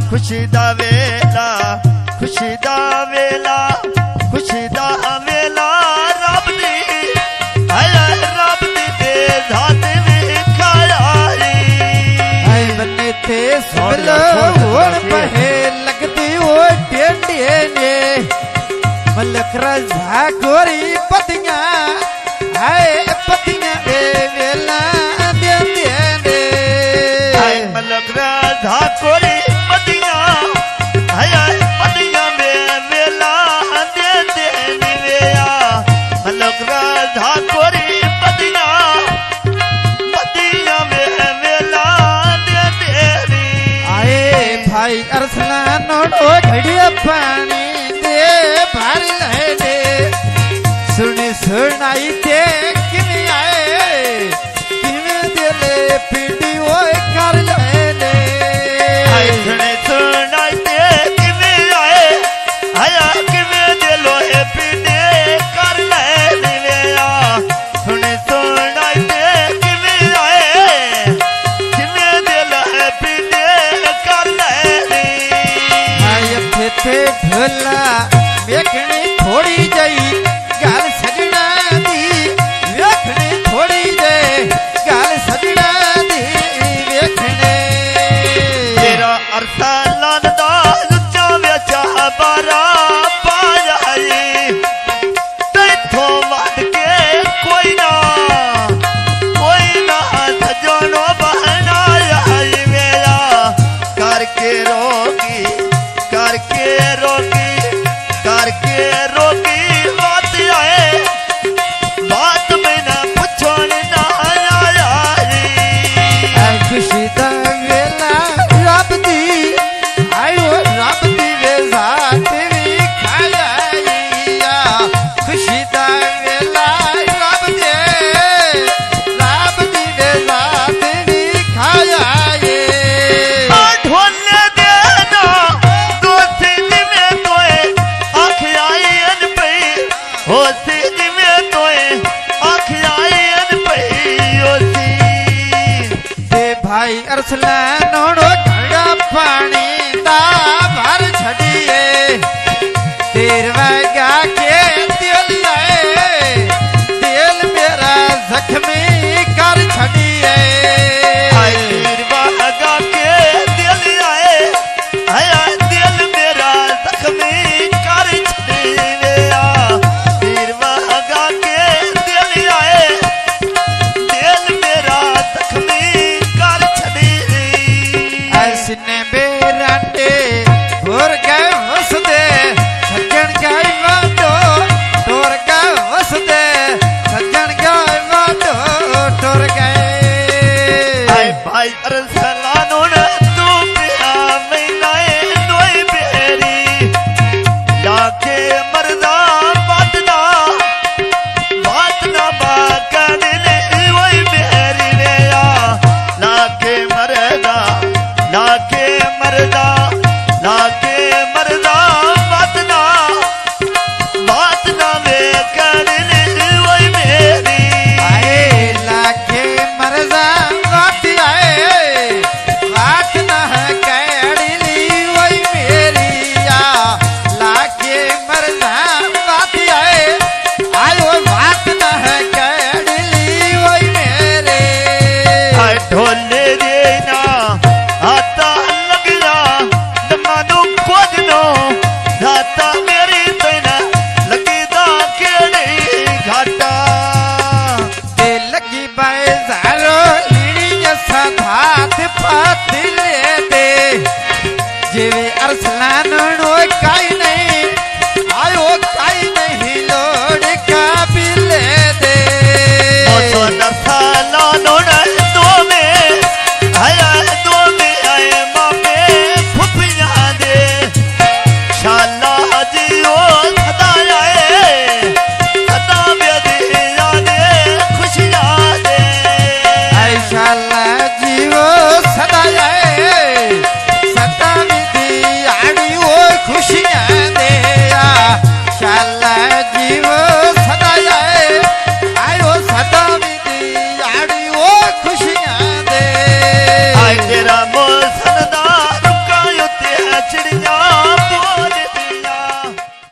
खुशी दा वेला, खुशी दा वेला, खुशी दा वेला रब दी रब दी दे धात विखाया आई बन्ने थे सुल होण पहे लगती हो टेंडे ने मलक रजा गोरी पतियां हाय पतियां दे वेला दे दे हाय मलक रजा गोरी भाई अरसलान घड़िया पानी दे भर ले दे सुनी सुनाई दे किमें आए किमें दिले पीड़ी वो कर ले दे सुनी सुनाई दे किमें आए आया किमें दिलो पीड़ी कर ले दिया सुनी सुनाई दे किमें आए किमें दिलो पीड़ी कर थे ढोला वेखनी थोड़ी जई गाल सजना दी वेखनी थोड़ी जई गाल सजना दी वेखने तेरा अरसलान दा लुच्चा वेचा बारा पाई तैथों वध के कोई ना सजनो बहना आई मेरा करके रोगी बात आए बात में ना पूछो ना आया खुशी दा वेला रब दी आयो रब दी वेजात भी खाया खुशी दा वेला रब दी वेजात भी खाया भाई अरसलान घड़ा पानी दा भर छड़िए तेरवा के दिल लाए दिल मेरा जख्मी कर छड़िए तेरवा के दिल आए आया दिल मेरा जख्मी कर छड़िया तेरवा के दिल आए दिल मेरा जख्मी ऐसने बेरांडे और गए हंसदे सज्जन गए वाटो टोर गए हंसदे सज्जन गए वाटो टोर गए भाई अरसलान तू पिया मैनाए नोई बेरी लाके मरदा बात ना बाकने वही बेरी वेया लाके मरदा बात ना वे करने वही मेरी आए लाके मरदा बात आए बात ना करनी वही मेरी या लाके मरदा बात आए आयो बात ना करनी वही मेरे ढोले देना आता लगला दमानो खोजनो दाता मेरी तेना लगदा केड़ी घाटा ते लगी बाजारो लीड़ी जसा था हाथ पतिले दे जीवे अरसलान नो काई